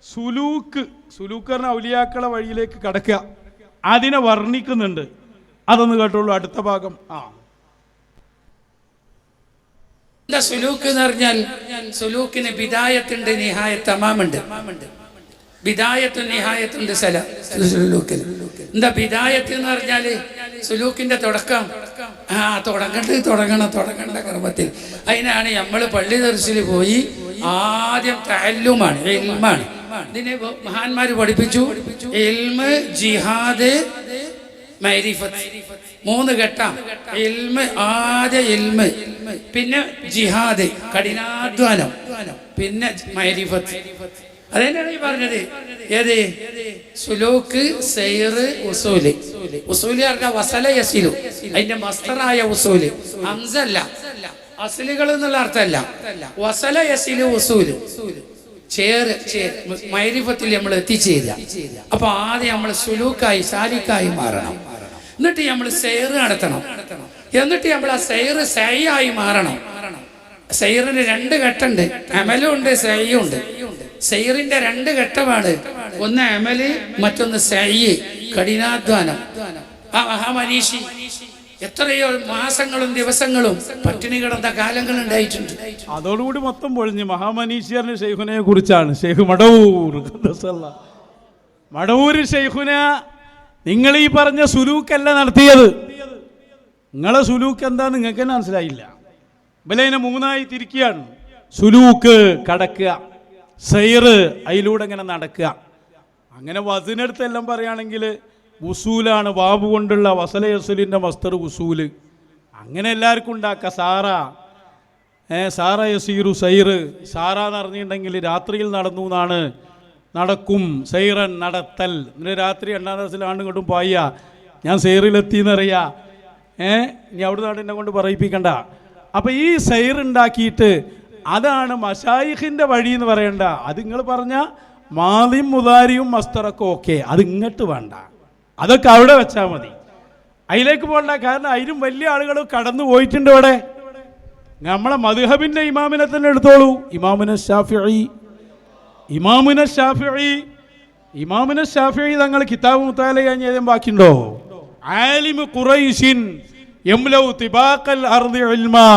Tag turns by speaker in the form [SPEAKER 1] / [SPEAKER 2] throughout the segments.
[SPEAKER 1] സുലൂക്ക് പറഞ്ഞ ഔലിയാക്കളെ വഴിയിലേക്ക് കടക്കുക, അതിനെ വർണ്ണിക്കുന്നുണ്ട്. അതൊന്ന് കേട്ടോളൂ, അടുത്ത ഭാഗം.
[SPEAKER 2] എന്താ സുലൂക്ക് എന്ന് പറഞ്ഞാൽ? സുലൂക്കിന് ബിദായത്തുണ്ട്, നിഹായത്ത്, തമാമുണ്ട്. ബിദായത്തും നിഹായത്തുണ്ട് സുലൂക്കിന്. എന്താ ബിദായത്ത് എന്ന് പറഞ്ഞാല്? സുലൂക്കിന്റെ തുടക്കം. തുടങ്ങേണ്ട ക്രമത്തിൽ. അതിനാണ് നമ്മൾ പള്ളി ദർസിൽ പോയി ആദ്യം തഅല്ലുമാണ്, ഇൽമാണ്. ഇതിനെ മഹാന്മാര് പഠിപ്പിച്ചു. ഇൽമ്, ജിഹാദ്, മഅരിഫത്ത്, 3 ഘട്ടം. ഇൽമ്, ആദ്യ ഇൽമ്, പിന്നെ ജിഹാദ്, കഠിനാധ്വാനം, പിന്നെ മഅരിഫത്ത്. അതെന്നാണ് ഈ പറഞ്ഞത്. ഏത്? സുലൂക്ക്, സൈറ്, ഉസൂല്. ഉസൂല് പറഞ്ഞാൽ വസല യസിലു, അതിന്റെ മസ്തറായ ഉസൂല്. ഹംസല്ല, അസ്ലുകൾ എന്നുള്ള അർത്ഥമല്ല. വസല യസിലു ഉസൂല്, മഅരിഫത്തിൽ നമ്മൾ എത്തിച്ചേരുക. അപ്പൊ ആദ്യം നമ്മൾ സുലൂക്കായി, സാലിക്കായി മാറണം. എന്നിട്ട് നമ്മൾ സൈറ് നടത്തണം. എന്നിട്ട് നമ്മൾ ആ സൈറ് സൈയായി മാറണം. സൈറിന് 2 ഘട്ടമുണ്ട്, അമലും ഉണ്ട്, സൈയും ഉണ്ട്. സൈറിന്റെ 2 ഘട്ടമാണ്. ഒന്ന് അമല്, മറ്റൊന്ന് സൈയ്, കഠിനാധ്വാനം. ആ മഹാമനീഷി എത്രയോ മാസങ്ങളും ദിവസങ്ങളും പട്ടിണി കിടന്ന കാലങ്ങൾ ഉണ്ടായിട്ടുണ്ട്.
[SPEAKER 1] അതോടുകൂടി മൊത്തം പൊളിഞ്ഞ്. മഹാമനീഷിയറിന് ഷെയ്ഖുനയെ കുറിച്ചാണ്. ഷെയ്ഖ് മടവൂര് ഷെയ്ഖുന, നിങ്ങൾ ഈ പറഞ്ഞ സുലൂക്കല്ല നടത്തിയത്. നിങ്ങളെ സുലൂക്ക് എന്താ നിങ്ങൾക്ക് തന്നെ മനസ്സിലായില്ല. ബലൈനെ 3ആയി തിരിക്കുകയാണ്. സുലൂക്ക് കടക്കുക, സൈറ് അതിലൂടെ ഇങ്ങനെ നടക്കുക. അങ്ങനെ വസിനെടുത്തെല്ലാം പറയുകയാണെങ്കിൽ ഉസൂലാണ്, വാബു കൊണ്ടുള്ള വസല യസുലിൻ്റെ മസ്തർ ഉസൂല്. അങ്ങനെ എല്ലാവർക്കും ഉണ്ടാക്കുക. സാറ യസീറു സൈറ്. സാറ എന്ന് പറഞ്ഞിട്ടുണ്ടെങ്കിൽ രാത്രിയിൽ നടന്നു എന്നാണ്. നടക്കും, സൈറൻ നടത്തൽ. ഇന്നലെ രാത്രി 2ാം ദിവസത്തിലാണ് ഇങ്ങോട്ടും പായ, ഞാൻ സൈറിലെത്തിയെന്നറിയാം. ഇനി അവിടെ നാടിനെ കൊണ്ട് പറയിപ്പിക്കണ്ട. അപ്പം ഈ സൈറുണ്ടാക്കിയിട്ട് അതാണ് മശായിഖിൻ്റെ വഴി എന്ന് പറയണ്ട. അത് നിങ്ങൾ പറഞ്ഞ മാലിം മുദാരിയും മസ്തറൊക്കെ ഓക്കെ, അത് ഇങ്ങോട്ട് വേണ്ട, അതൊക്കെ അവിടെ വെച്ചാൽ മതി. അതിലേക്ക് പോകണ്ട. കാരണം അതിലും വലിയ ആളുകൾ കടന്നു പോയിട്ടുണ്ട് ഇവിടെ. നമ്മളെ മദ്ഹബിൻ്റെ ഇമാമിനെ തന്നെ എടുത്തോളൂ. ഇമാമുന ഷാഫിഈ തങ്ങൾ കിതാബ് മുത്താല കഴിഞ്ഞ ബാക്കിയുണ്ടോ? ആലിമു ഖുറൈശിൻ യംലൗ തിബാഖൽ അർദി ഇൽമാ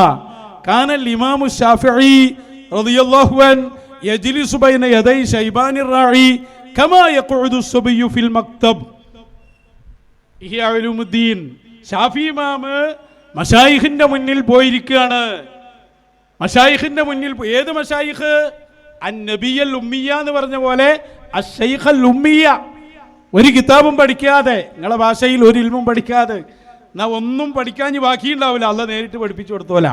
[SPEAKER 1] കാനൽ ഇമാമു ഷാഫിഈ റളിയല്ലാഹു അൻ യജ്ലിസു ബൈന യദൈ ശൈബാനിർ റാഇ കമാ യഖഉദു സുബിയ്യു ഫിൽ മക്തബ്. ഇഹ്യാ ഉലൂമുദ്ദീൻ. ഷാഫി ഇമാമ് മശായിഖിന്റെ മുന്നിൽ പോയിരിക്കുകയാണ്. മശായിഖിന്റെ മുന്നിൽ ഏത് മശായിഖ്? അന്നബിയൽ ഉമ്മിയ എന്ന് പറഞ്ഞ പോലെ അശ്ശൈഖൽ ഉമ്മിയ. ഒരു കിതാബും പഠിക്കാതെ, നിങ്ങളെ ഭാഷയിൽ ഒരു ഇൽമും പഠിക്കാതെ, എന്നാ ഒന്നും പഠിക്കാൻ ബാക്കിയുണ്ടാവില്ല. അല്ല നേരിട്ട് പഠിപ്പിച്ചു കൊടുത്തോല.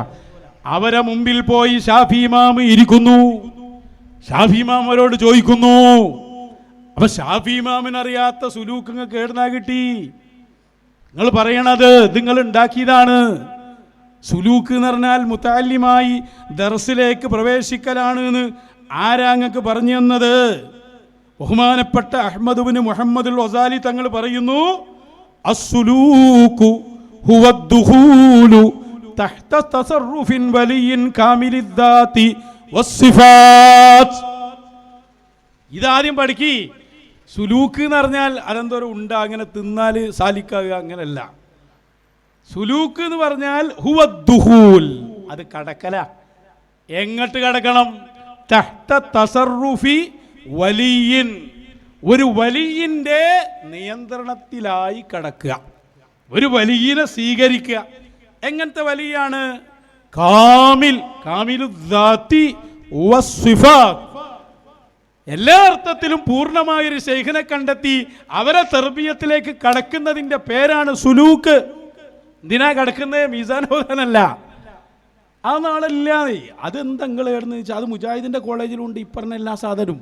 [SPEAKER 1] അവരെ മുമ്പിൽ പോയി ഷാഫി ഇമാം ഇരിക്കുന്നു. ഷാഫി ഇമാം അവരോട് ചോദിക്കുന്നു. അപ്പൊ ഷാഫി ഇമാമിനറിയാത്ത സുലൂക്ക് നിങ്ങൾക്ക് എവിടുന്നാ കിട്ടി? നിങ്ങൾ പറയണത് നിങ്ങൾ ഉണ്ടാക്കിയതാണ്. സുലൂക്ക് എന്ന് പറഞ്ഞാൽ മുതഅല്ലിമായി ദർസിലേക്ക് പ്രവേശിക്കലാണ് എന്ന് ആരാങ്ങൾക്ക് പറഞ്ഞു തന്നത്? ബഹുമാനപ്പെട്ട അഹ്മദ് ഇബ്നു മുഹമ്മദുൽ ഗസാലി തങ്ങൾ പറയുന്നു, അസ്സുലൂകു ഹുവ ദുഖൂലു തഹ്ത തസറുഫിൻ വലിയിൻ കാമിലിദ്ദാതി വസ്സിഫാത്ത്. ഇതാദ്യം പഠിക്കി. സുലൂക്ക് എന്ന് പറഞ്ഞാൽ അതെന്തോരം ഉണ്ട്, അങ്ങനെ തിന്നാൽ സാലിക്കാവുക, അങ്ങനല്ല. സുലൂക്ക് എന്ന് പറഞ്ഞാൽ ഹുവ ദുഖൂൽ, അത് കടക്കല. എങ്ങോട്ട് കടക്കണം? തഹ്ത തസറുഫി വലിയിൻ, ഒരു വലിയിൻ്റെ നിയന്ത്രണത്തിലായി കടക്കുക, ഒരു വലിയനെ സ്വീകരിക്കുക. എങ്ങനത്തെ വലിയാണ്? കാമിലുദ്ദാതി വസ്സിഫാത്ത്. എല്ലാ അർത്ഥത്തിലും പൂർണ്ണമായൊരു ശൈഖിനെ കണ്ടെത്തി അവരെ തർബിയത്തിലേക്ക് കടക്കുന്നതിൻ്റെ പേരാണ് സുലൂക്ക്. എന്തിനാ കടക്കുന്നത്? മീസാൻ ഹോദനല്ല. ആ നാളല്ലാതെ അതെന്താ നിങ്ങൾ എവിടെന്ന് വെച്ചാൽ അത് മുജാഹിദിൻ്റെ കോളേജിലുണ്ട്. ഈ പറഞ്ഞ എല്ലാ സാധനവും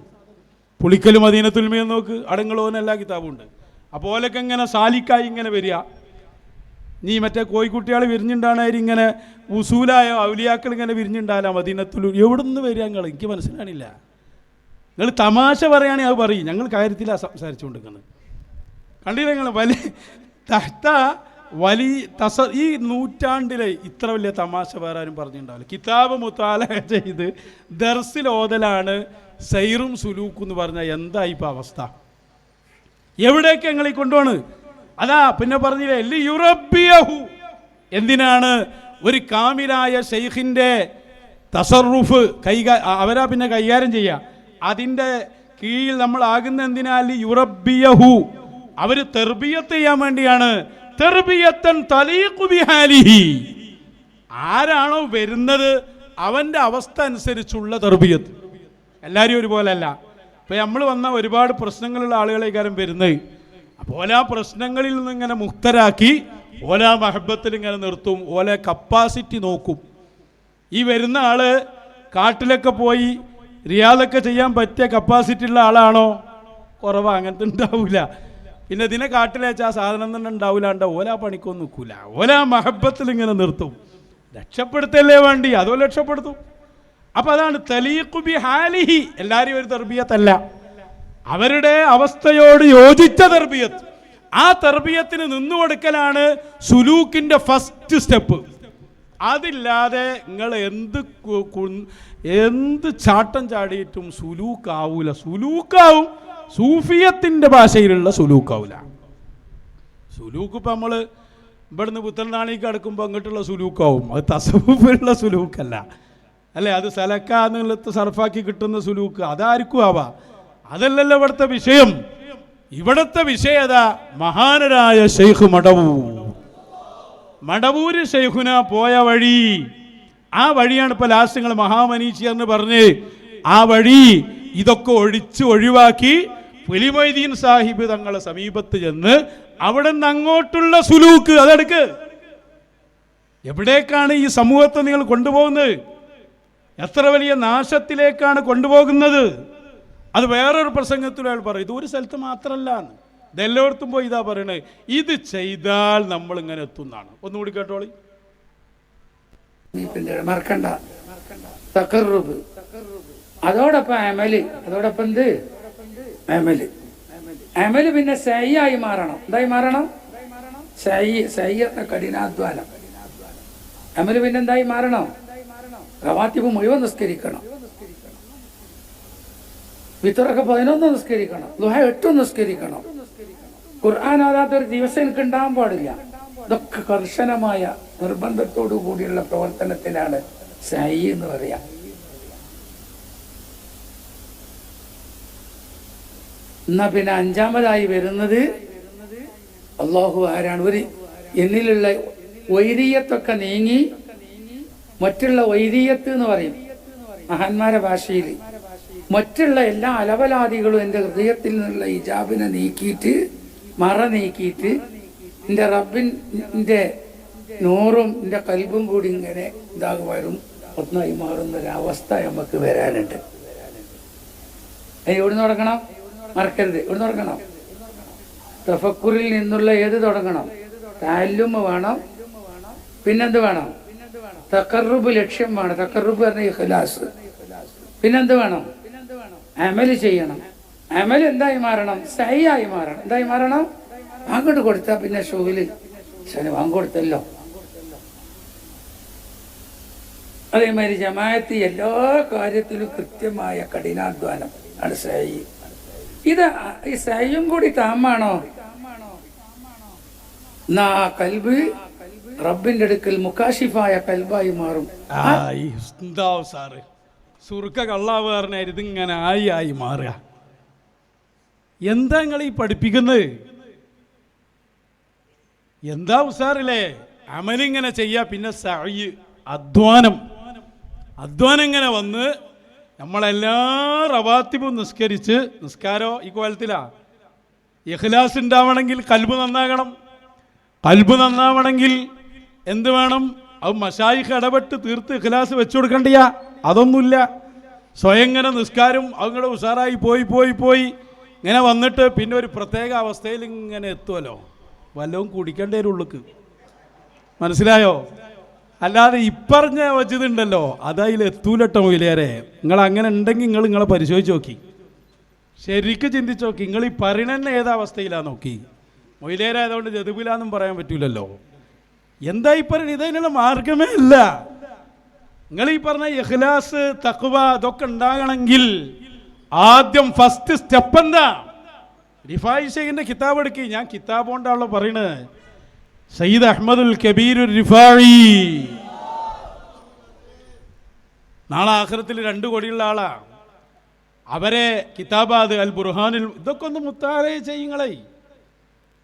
[SPEAKER 1] പുളിക്കലും മദീനത്തുൽമയും നോക്ക്, അടങ്ങളോന്ന് എല്ലാ കിതാബും ഉണ്ട്. അപ്പോൾ ഓലൊക്കെ ഇങ്ങനെ സാലിക്കായി ഇങ്ങനെ വരിക. നീ മറ്റേ കോഴിക്കുട്ടികൾ വിരിഞ്ഞുണ്ടാണായി ഇങ്ങനെ ഉസൂലായ ഔലിയാക്കൾ ഇങ്ങനെ വിരിഞ്ഞുണ്ടാവില്ല മദീനത്തുൽ. എവിടെ നിന്ന് വരിക നിങ്ങൾ? എനിക്ക് മനസ്സിലാണില്ല. നിങ്ങൾ തമാശ പറയുകയാണെങ്കിൽ അത് പറയും. ഞങ്ങൾ കാര്യത്തിലാണ് സംസാരിച്ചുകൊണ്ടിരിക്കുന്നത്. കണ്ടില്ല നിങ്ങൾ? ഈ നൂറ്റാണ്ടിലെ ഇത്ര വലിയ തമാശ വേറെ ആരും പറഞ്ഞിട്ടുണ്ടാവില്ല. കിതാബ് മുത്താല ചെയ്ത് ദർസിൽ ഓതലാണ് സൈറും സുലൂക്കും എന്ന് പറഞ്ഞാൽ എന്തായി ഇപ്പം അവസ്ഥ? എവിടേക്ക് ഞങ്ങളീ കൊണ്ടുപോണ്? അതാ പിന്നെ പറഞ്ഞില്ലേ ലിയുറബ്ബിയഹു. എന്തിനാണ്? ഒരു കാമിലായ ഷെയ്ഖിൻ്റെ തസറുഫ് അവരാ പിന്നെ കൈകാര്യം ചെയ്യുക. അതിൻ്റെ കീഴിൽ നമ്മൾ ആകുന്ന എന്തിനാ? ലിയുറബ്ബിയഹു. അവർ തെർബിയത്ത് ചെയ്യാൻ വേണ്ടിയാണ്. തെർബിയത്തൻ തലീഖു ബിഹാലിഹി. ആരാണോ വരുന്നത് അവൻ്റെ അവസ്ഥ അനുസരിച്ചുള്ള തെർബിയത്ത്. എല്ലാവരും ഒരുപോലെ അല്ല. ഇപ്പം നമ്മൾ വന്ന ഒരുപാട് പ്രശ്നങ്ങളുള്ള ആളുകളേക്കാരും വരുന്നത്. അപ്പോൾ ആ പ്രശ്നങ്ങളിൽ നിന്ന് ഇങ്ങനെ മുക്തരാക്കി ഓല മഹബത്തിൽ ഇങ്ങനെ നിർത്തും. ഓല കപ്പാസിറ്റി നോക്കും. ഈ വരുന്ന ആള് കാട്ടിലൊക്കെ പോയി റിയാദൊക്കെ ചെയ്യാൻ പറ്റിയ കപ്പാസിറ്റി ഉള്ള ആളാണോ? കുറവാ, അങ്ങനത്തെ ഉണ്ടാവില്ല. പിന്നെ ഇതിനെ കാട്ടിലേച്ച ആ സാധനം തന്നെ ഉണ്ടാവില്ലാണ്ട് ഓല പണിക്കൊന്നും നിൽക്കൂല. ഓല മഹബത്തിൽ ഇങ്ങനെ നിർത്തും. രക്ഷപ്പെടുത്തല്ലേ വേണ്ടി, അതോ രക്ഷപ്പെടുത്തും. അപ്പം അതാണ് തലീഖു ബി ഹാലിഹി. എല്ലാവരും ഒരു തർബിയത്തല്ല, അവരുടെ അവസ്ഥയോട് യോജിച്ച തർബിയത്ത്. ആ തർബിയത്തിന് നിന്നുകൊടുക്കലാണ് സുലൂക്കിൻ്റെ ഫസ്റ്റ് സ്റ്റെപ്പ്. അതില്ലാതെ നിങ്ങൾ എന്ത് ചാട്ടം ചാടിയിട്ടും സുലൂക്കാവൂല. സുലൂക്കാവും, സൂഫിയത്തിൻ്റെ ഭാഷയിലുള്ള സുലൂക്കാവൂല. സുലൂക്ക് ഇപ്പം നമ്മൾ ഇവിടുന്ന് പുത്തൻനാണിക്ക് അടുക്കുമ്പോൾ അങ്ങോട്ടുള്ള സുലൂക്കാവും. അത് തസവ്വുഫിലുള്ള സുലൂക്കല്ല, അല്ലേ? അത് സലക്ക എന്നുള്ളത് സർഫാക്കി കിട്ടുന്ന സുലൂക്ക്, അതായിരിക്കും ആവാം. അതല്ലല്ലോ ഇവിടുത്തെ വിഷയം. ഇവിടുത്തെ വിഷയത മഹാനരായ ഷെയ്ഖ് മടവൂര് ഷെയ്ഖുന പോയ വഴി. ആ വഴിയാണ് ഇപ്പോൾ ലാസ്റ്റ് നിങ്ങൾ മഹാമനീഷി എന്ന് പറഞ്ഞ് ആ വഴി ഇതൊക്കെ ഒഴിവാക്കി പുലിമൊയ്തീൻ സാഹിബ് തങ്ങളെ സമീപത്ത് ചെന്ന് അവിടെ നിന്ന് അങ്ങോട്ടുള്ള സുലൂക്ക് അതെടുക്ക്. എവിടേക്കാണ് ഈ സമൂഹത്തെ നിങ്ങൾ കൊണ്ടുപോകുന്നത്? എത്ര വലിയ നാശത്തിലേക്കാണ് കൊണ്ടുപോകുന്നത്? അത് വേറൊരു പ്രസംഗത്തിൽ അയാൾ പറയും, ഇത് ഒരു സ്ഥലത്ത് മാത്രമല്ല, ഇതെല്ലായിടത്തും പോയി ഇതാ പറയണത്. ഇത് ചെയ്താൽ നമ്മൾ ഇങ്ങനെ എത്തുന്നതാണ്. ഒന്നുകൂടി കേട്ടോളി.
[SPEAKER 2] മറക്കണ്ട തഖറുബ്, അതോടൊപ്പം അമല്, അതോടൊപ്പം എന്ത് അമല് പിന്നെ സയ്യായി മാറണം. എന്തായി മാറണം? സയ്യ കഠിനാധ്വാനം. അമല് പിന്നെ എന്തായി മാറണം? റവാത്തിബ് മുഴുവൻ നിസ്കരിക്കണം, വിത്തറൊക്കെ 11 നിസ്കരിക്കണം, ദുഹ 8 നിസ്കരിക്കണം, ഖുർആൻ ഓതാത്തൊരു ദിവസം എനിക്ക് ഉണ്ടാകാൻ പാടില്ല. ഇതൊക്കെ കർശനമായ നിർബന്ധത്തോടു കൂടിയുള്ള പ്രവർത്തനത്തിനാണ് സഈ എന്ന് പറയാം. എന്നാ പിന്നെ അഞ്ചാമതായി വരുന്നത് അല്ലാഹു ആരാണ്? ഒരു എന്നിലുള്ള വൈരിയത്തൊക്കെ നീങ്ങി മറ്റുള്ള വൈരിയത്ത് എന്ന് പറയും മഹാന്മാരെ ഭാഷയിൽ. മറ്റുള്ള എല്ലാ അലവലാദികളും എൻ്റെ ഹൃദയത്തിൽ നിന്നുള്ള ഹിജാബിനെ നീക്കിയിട്ട്, മറ നീക്കിയിട്ട് എൻ്റെ റബ്ബിൻ്റെ നൂറും എൻ്റെ കൽബും കൂടി ഇങ്ങനെ വരും ഒന്നായി മാറുന്നൊരവസ്ഥ നമുക്ക് വരാനുണ്ട്. എവിടുന്ന് തുടങ്ങണം? മറക്കരുത്. എവിടുന്ന് തുടങ്ങണം? തഫക്കുറിൽ നിന്നുള്ള ഏത് തുടങ്ങണം? തഅല്ലുമ് വേണം. പിന്നെന്ത് വേണം? തഖറുബ് ലക്ഷ്യം വേണം. തഖറുബ് പറഞ്ഞ ഇഖ്ലാസ്. പിന്നെന്ത് വേണം? അമല് ചെയ്യണം. അമൽ എന്തായി മാറണം? സഹിയായി മാറണം. എന്തായി മാറണം? അങ്ങോട്ട് കൊടുത്താൽ പിന്നെ ഷോയില് വാങ്ങിക്കൊടുത്തല്ലോ. അതേമാതിരി ജമാഅത്ത് എല്ലാ കാര്യത്തിലും കൃത്യമായ കഠിനാധ്വാനം ആണ് സഹി. ഇത് ഈ സഹിയും കൂടി താമാണോ? എന്നാ കൽബ് റബ്ബിന്റെ അടുക്കൽ മുക്കാശിഫായ കൽബായി മാറും.
[SPEAKER 1] സുറുക്ക കള്ളാവ് പറഞ്ഞാൽ ഇതിങ്ങനെ ആയി മാറുക. എന്താ നിങ്ങൾ ഈ പഠിപ്പിക്കുന്നത്? എന്താ ഉസാറില്ലേ? അമലിങ്ങനെ ചെയ്യുക, പിന്നെ സഅയ് അധ്വാനം ഇങ്ങനെ വന്ന് നമ്മളെല്ലാ റവാത്തിബും നിസ്കരിച്ച്, നിസ്കാരോ ഈ കോലത്തിലാ. ഇഖ്ലാസ് ഉണ്ടാവണമെങ്കിൽ കൽബ് നന്നാകണം. കൽബ് നന്നാവണമെങ്കിൽ എന്ത് വേണം? അത് മശായിഖ് ഇടപെട്ട് തീർത്ത് ഇഖ്ലാസ് വെച്ചു കൊടുക്കണ്ടിയ. അതൊന്നുമില്ല. സ്വയം ഇങ്ങനെ നിസ്കാരം അങ്ങനെ ഉഷാറായി പോയി ഇങ്ങനെ വന്നിട്ട് പിന്നെ ഒരു പ്രത്യേക അവസ്ഥയിൽ ഇങ്ങനെ എത്തുമല്ലോ. വല്ലതും കുടിക്കേണ്ട ഒരു ഉള്ളുക്ക്. മനസ്സിലായോ? അല്ലാതെ ഇപ്പറഞ്ഞ വച്ചതുണ്ടല്ലോ അതതിൽ എത്തൂലട്ടോ മൊയിലേറെ. നിങ്ങൾ അങ്ങനെ ഉണ്ടെങ്കിൽ നിങ്ങളെ പരിശോധിച്ച് നോക്കി, ശരിക്കും ചിന്തിച്ച് നോക്കി. നിങ്ങൾ ഈ പരിണന്നെ ഏതവസ്ഥയിലാ നോക്കി. മൊയിലേറെ ആയതുകൊണ്ട് ജതുബിലാന്നും പറയാൻ പറ്റൂലല്ലോ. എന്താ ഈ പറയണ? ഇതിനുള്ള മാർഗമേ ഇല്ല. നിങ്ങൾ ഈ പറഞ്ഞ ഇഖ്ലാസ് തഖ്വ അതൊക്കെ ഉണ്ടാകണമെങ്കിൽ ആദ്യം ഫസ്റ്റ് സ്റ്റെപ്പ് എന്താ? റിഫായി ഷെയ്ഖിന്റെ കിതാബ് എടുക്കി. ഞാൻ കിതാബ് കൊണ്ടാണല്ലോ പറയണത്. സയ്യിദ് അഹ്മദുൽ കബീറുർ റിഫായി നാളെ ആഖിറത്തിൽ 2 കോടിയുള്ള ആളാ. അവരെ കിതാബാത് അൽ ബുർഹാനിൽ ഇതൊക്കെ ഒന്ന് മുത്താലേ ചെയ്യുങ്ങളെ.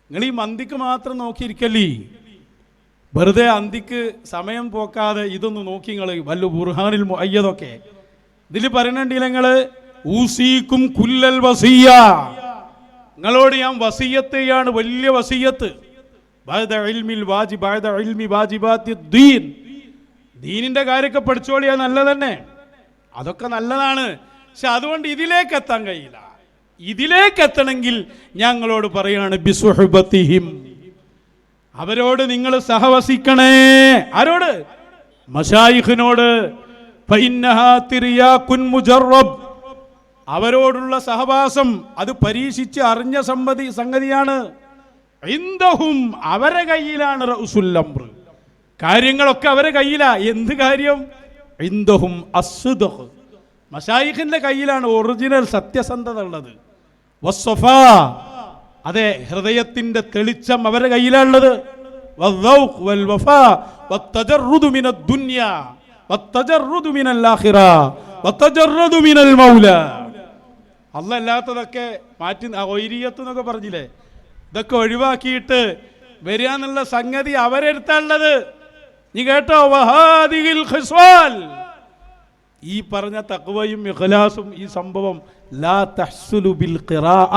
[SPEAKER 1] നിങ്ങൾ ഈ മന്തിക്ക് മാത്രം നോക്കിയിരിക്കല്ലേ, വെറുതെ അന്തിക്ക് സമയം പോക്കാതെ ഇതൊന്ന് നോക്കി നിങ്ങൾ വല്ല ബുർഹാനിൽ മുഅയ്യദൊക്കെ ഇതിൽ പറയണുണ്ടല്ലോ. നിങ്ങൾ ഊസീക്കും കുല്ലൽ വസിയ്യ, നിങ്ങളോട് ഞാൻ വസിയ്യത്ത് ചെയ്യാണ്, വലിയ വസിയ്യത്ത്. ബഅദ ഇൽമിൽ വാജിബ് ബഅദ ഇൽമി വാജിബാത്തിദ്ദീൻ, ദീനിന്റെ കാര്യമൊക്കെ പഠിച്ചോളിയാ നല്ലത് തന്നെ, അതൊക്കെ നല്ലതാണ്. പക്ഷെ അതുകൊണ്ട് ഇതിലേക്ക് എത്താൻ കഴിയില്ല. ഇതിലേക്ക് എത്തണമെങ്കിൽ ഞങ്ങളോട് പറയാണ് ബിസുഹബത്തിഹിം, അവരോട് നിങ്ങൾ സഹവസിക്കണേ. ആരോട്? മശായിഖിനോട്. ഫഇന്നഹാ തിർയാകുൻ മുജറബ്, അവരോടുള്ള സഹവാസം അത് പരീക്ഷിച്ച് അറിഞ്ഞ സംഗതിയാണ്. ഇൻദഹും, അവരെ കയ്യിലാണ് റഉസുൽ അംർ, കാര്യങ്ങളൊക്കെ അവരെ കയ്യിലാ. എന്ത് കാര്യം? ഇൻദഹും അസ്സുദ്ഖ്, മശായിഖിന്റെ കയ്യിലാണ് ഒറിജിനൽ സത്യസന്ധത ഉള്ളത്. വസ്സഫാ, അതെ, ഹൃദയത്തിന്റെ തെളിച്ചം അവരുടെ കയ്യിലാണുള്ളത്. വദ്ദൗഖ് വൽ വഫാ വത്തജറുദു മിനദ് ദുനിയ വത്തജറുദു മിനൽ ആഖിറ വത്തജറുദു മിനൽ മൗല. അല്ലാഹ് അല്ലാത്തതൊക്കെ മാറ്റി ഒയ്രിയത്ത് എന്നൊക്കെ പറഞ്ഞില്ലേ, ഇതൊക്കെ ഒഴിവാക്കിയിട്ട് വരിക എന്നുള്ള സംഗതി അവരെടുത്താണുള്ളത്. നീ കേട്ടോ? വഹാദിഹിൽ ഖിസ്വാൽ, ഈ പറഞ്ഞ തഖ്വയും ഇഖ്ലാസും ഈ സംഭവം ലാ തഹ്സുലു ബിൽ ഖിറാഅ.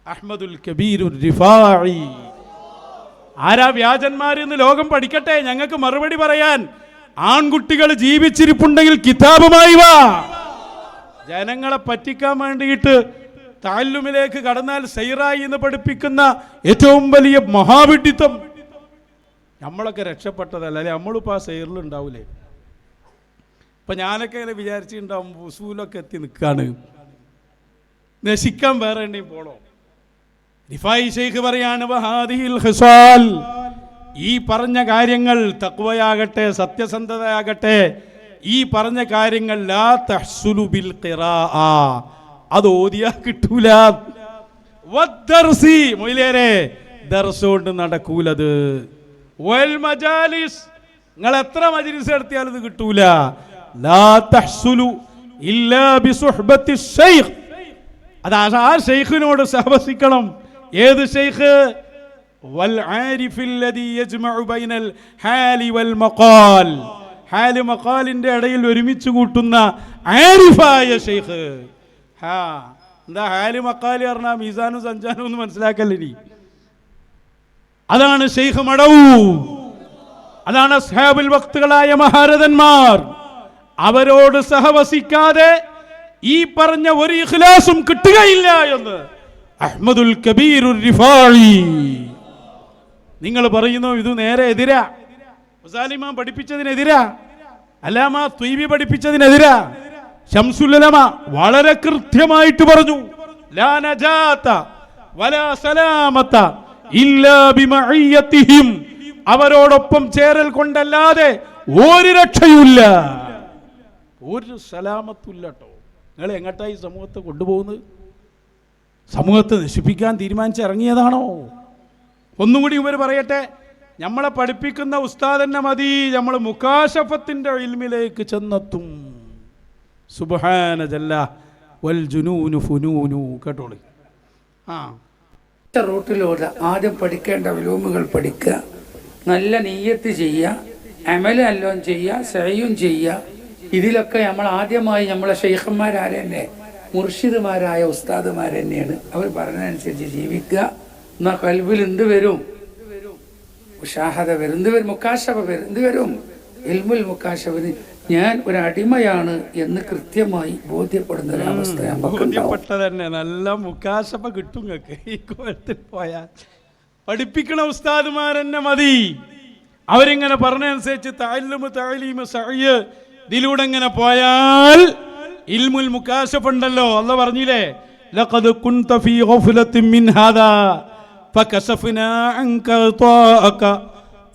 [SPEAKER 1] അഹ്മദുൽ കബീറുർ റിഫായി. ആരാ വ്യാജന്മാരെന്ന് ലോകം പഠിക്കട്ടെ. ഞങ്ങൾക്ക് മറുപടി പറയാൻ ആൺകുട്ടികൾ ജീവിച്ചിരിപ്പുണ്ടെങ്കിൽ കിതാബുമായി വാ. ജനങ്ങളെ പറ്റിക്കാൻ വേണ്ടിയിട്ട് താല്ലുമിലേക്ക് കടന്നാൽ സൈറായി എന്ന് പഠിപ്പിക്കുന്ന ഏറ്റവും വലിയ മഹാവിഡിത്തം. നമ്മളൊക്കെ രക്ഷപ്പെട്ടതല്ല അല്ലെ? നമ്മളിപ്പോൾ ആ സൈറിൽ ഉണ്ടാവൂലേ? ഇപ്പം ഞാനൊക്കെ ഇങ്ങനെ വിചാരിച്ചിട്ടുണ്ടാവും ഉസൂലൊക്കെ എത്തി നിൽക്കാണ്, നശിക്കാൻ വേറെ എണ്ണയും പോണോ? റിഫായി ഷെയ്ഖ് പറയാണ് വഹാദിഹിൽ ഖിസാൽ, ഈ പറഞ്ഞ കാര്യങ്ങൾ, തഖ്വയാകട്ടെ സത്യസന്ധതയാകട്ടെ, ഈ പറഞ്ഞ കാര്യങ്ങൾ ലാ തഹ്സുലു ബിൽ ഖിറാഅ, അത് ഓതിയാ കിട്ടൂല. വദ്ദർസി, മൊയിലേരെ ദർസ് കൊണ്ട് നടക്കൂലത്. വൽ മജാലിസ്, നിങ്ങൾ എത്ര മജ്ലിസ് നടത്തിയാലും ഇത് കിട്ടൂല. ലാ തഹ്സുലു ഇല്ലാ ബിസുഹ്ബത്തി ശൈഖ്, അത് ആ ഷെയ്ഖിനോട് സഹവസിക്കണം. ഏത് ഷെയ്ഖ്? വൽ ആരിഫിൽ ലദി യജ്മഉ ബൈനൽ ഹാലി വൽ മഖാൽ, ഹാല് മഖാലിന്റെ ഇടയിൽ ഒരുമിച്ച് കൂട്ടുന്ന ആരിഫായ ഷെയ്ഖ്. എന്താ ഹാല് മഖാലി പറഞ്ഞാൽ മീസാനും സഞ്ചാനും ഒന്ന് മനസ്സിലാക്കല്ലേ? അതാണ് ഷെയ്ഖ് മടവൂ, അതാണ് അസ്ഹാബുൽ വക്തുകളായ മഹാരഥന്മാർ. അവരോട് സഹവസിക്കാതെ ഈ പറഞ്ഞ ഒരു ഇഖ്ലാസും കിട്ടുകയില്ല എന്ന് അഹ്മദുൽ കബീറുർ റിഫായി. നിങ്ങൾ പറയുന്നു ഇത് നേരെ എതിരാ, മുസാലിമാൻ പഠിപ്പിച്ചതിനെതിരാ, അല്ലാമ ത്വയ്ബി പഠിപ്പിച്ചതിനെതിരാ. ശംസുൽ ഉലമ വളരെ കൃത്യമായിട്ട് പറഞ്ഞു, ലാ നജാത വലാ സലാമത ഇല്ലാ ബിമഅയ്യതിഹിം, അവരോടൊപ്പം ചേരൽ കൊണ്ടല്ലാതെ ഒരു രക്ഷയുമില്ല, ഒരു സലാമത്തുമില്ല കേട്ടോ. നിങ്ങൾ എങ്ങോട്ടായി സമൂഹത്തെ കൊണ്ടുപോകുന്നത്? സമൂഹത്തെ നശിപ്പിക്കാൻ തീരുമാനിച്ച് ഇറങ്ങിയതാണോ? ഒന്നുകൂടി ഇവർ പറയട്ടെ, നമ്മളെ പഠിപ്പിക്കുന്ന ഉസ്താദ് തന്നെ മതി, നമ്മൾ മുകാശഫത്തിന്റെ ഇൽമിലേക്ക് ചെന്നെത്തും. സുബ്ഹാന ജല്ല വൽ ജുനൂനു ഫുനൂനു. കേട്ടോളി.
[SPEAKER 2] റൂട്ടിലൂടെ ആദ്യം പഠിക്കേണ്ട ഉലൂമുകൾ പഠിക്കുക, നല്ല നിയ്യത്ത് ചെയ്യുക, അമൽ നല്ലോണം ചെയ്യുക, സഅയും ചെയ്യുക. ഇതിലൊക്കെ നമ്മൾ ആദ്യമായി നമ്മളെ ഷെയ്ഖന്മാരാരെന്നെ മുർഷിദുമാരായ ഉസ്താദുമാർ തന്നെയാണ്. അവർ പറഞ്ഞതനുസരിച്ച് ജീവിക്കുക. എന്നാൽ കൽബിൽ എന്ത് വരും? മുശാഹദ വരും. എന്ത് വരും? മുക്കാശഫ വരും. എന്ത് വരും? ഇൽമുൽ മുക്കാശഫിന് ഞാൻ ഒരു അടിമയാണ് എന്ന് കൃത്യമായി ബോധ്യപ്പെടുന്ന ഒരവസ്ഥ
[SPEAKER 1] തന്നെ. നല്ല മുക്കാശഫ കിട്ടും ഈ കോലത്തിൽ പോയാൽ. പഠിപ്പിക്കണ ഉസ്താദുമാരെന്നെ മതി. അവരിങ്ങനെ പറഞ്ഞതനുസരിച്ച് തഅല്ലുമു തഅലീമു സഅയ് ഇതിലൂടെ ഇങ്ങനെ പോയാൽ ഇൽമുൽ മുകാശഫ ഉണ്ടല്ലോ. അല്ലാഹ് പറഞ്ഞില്ലേ, ലഖദ് കുൻത ഫീ ഗഫ്ലത്തിൻ മിൻ ഹാദാ ഫകശഫനാ അൻക ഗിതാഅക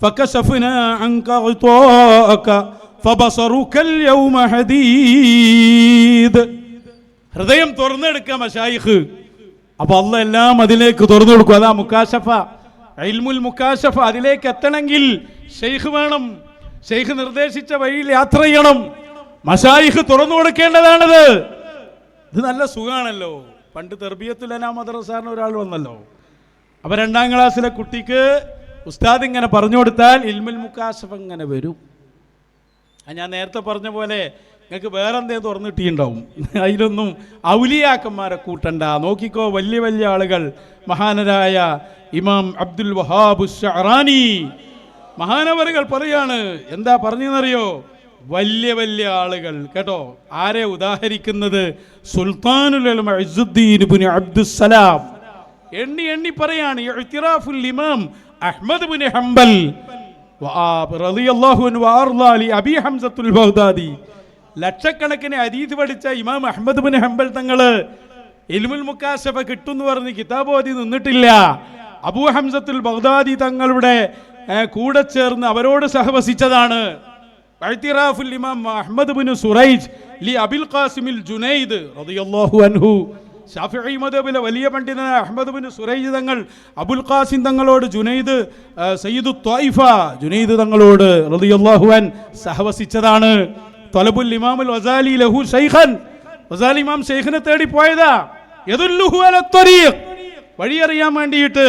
[SPEAKER 1] ഫകശഫനാ അൻക ഗിതാഅക ഫബസറുക അൽയൗമ ഹദീദ്. ഹൃദയം തുറന്നെടുക്കുക മശായിഖ്. അപ്പൊ അല്ലാഹ് എല്ലാം അതിലേക്ക് തുറന്നു കൊടുക്കും. അതാ മുക്കാശഫ, ഇൽമുൽ മുക്കാശഫ. അതിലേക്ക് എത്തണമെങ്കിൽ ഷെയ്ഖ് വേണം. ഷെയ്ഖ് നിർദ്ദേശിച്ച വഴിയിൽ യാത്ര ചെയ്യണം. മശായിഖ് തുറന്നു കൊടുക്കേണ്ടതാണത്. ഇത് നല്ല സുഖാണല്ലോ. പണ്ട് തെർബിയത്തുൽ അനാം മദ്രസാറിന് ഒരാൾ വന്നല്ലോ. അപ്പൊ 2ാം ക്ലാസ്സിലെ കുട്ടിക്ക് ഉസ്താദ് ഇങ്ങനെ പറഞ്ഞു കൊടുത്താൽ ഇൽമുൽ മുക്കാശഫ ഇങ്ങനെ വരും. ഞാൻ നേരത്തെ പറഞ്ഞ പോലെ നിങ്ങൾക്ക് വേറെ എന്തേലും തുറന്നിട്ടുണ്ടാവും. അതിലൊന്നും ഔലിയാക്കന്മാരെ കൂട്ടണ്ട. നോക്കിക്കോ, വലിയ വലിയ ആളുകൾ, മഹാനരായ ഇമാം അബ്ദുൽ വഹാബ് ശഅറാനി മഹാനവറുകൾ പറയാണ്. എന്താ പറഞ്ഞെന്നറിയോ? വലിയ വലിയ ആളുകൾ കേട്ടോ. ആരെ ഉദാഹരിക്കുന്നത്? സുൽത്താനുൽ ഉലമ ഇസ്സുദ്ദീൻ ഇബ്നു അബ്ദുസ്സലാം എണ്ണി എണ്ണി പറയാണ്. ഇഅ്തിറാഫുൽ ഇമാം അഹ്മദ് ഇബ്നു ഹംബൽ റളിയല്ലാഹു അൻഹു വഅർളാ ലി അബി ഹംസത്തുൽ ബഗ്ദാദി. ലക്ഷക്കണക്കിന് ഹദീസ് പഠിച്ച ഇമാം അഹ്മദ് ഇബ്നു ഹംബൽ തങ്ങള് ഇൽമുൽ മുക്കാശഫ കിട്ടുമെന്ന് പറഞ്ഞ് കിതാബ് ഓതി നിന്നിട്ടില്ല. അബൂ ഹംസത്തുൽ ബഗ്ദാദി തങ്ങളുടെ കൂടെ ചേർന്ന് അവരോട് സഹവസിച്ചതാണ്. ഇഅ്തിറാഫുൽ ഇമാം അഹ്മദ് ഇബ്നു സുറൈജ് ലി അബിൽ ഖാസിമിൽ ജുനൈദ് റളിയല്ലാഹു അൻഹു. ശാഫിഈ മദ്ഹബിലെ വലിയ പണ്ഡിതനായ അഹ്മദ് ഇബ്നു സുറൈജ് തങ്ങൾ അബുൽ ഖാസിം തങ്ങളോട് ജുനൈദ് സയ്യിദു ത്വായിഫ ജുനൈദ് തങ്ങളോട് റളിയല്ലാഹു അൻ സഹവസിച്ചതാണ്. ത്വലബുൽ ഇമാമുൽ വസാലി ലഹു ശൈഖൻ. വസാലി ഇമാം ശൈഖിനെ തേടി പോയതാ. യദുല്ലുഹു അല ത്വരീഖ്, വഴി അറിയാൻ വേണ്ടിയിട്ട്.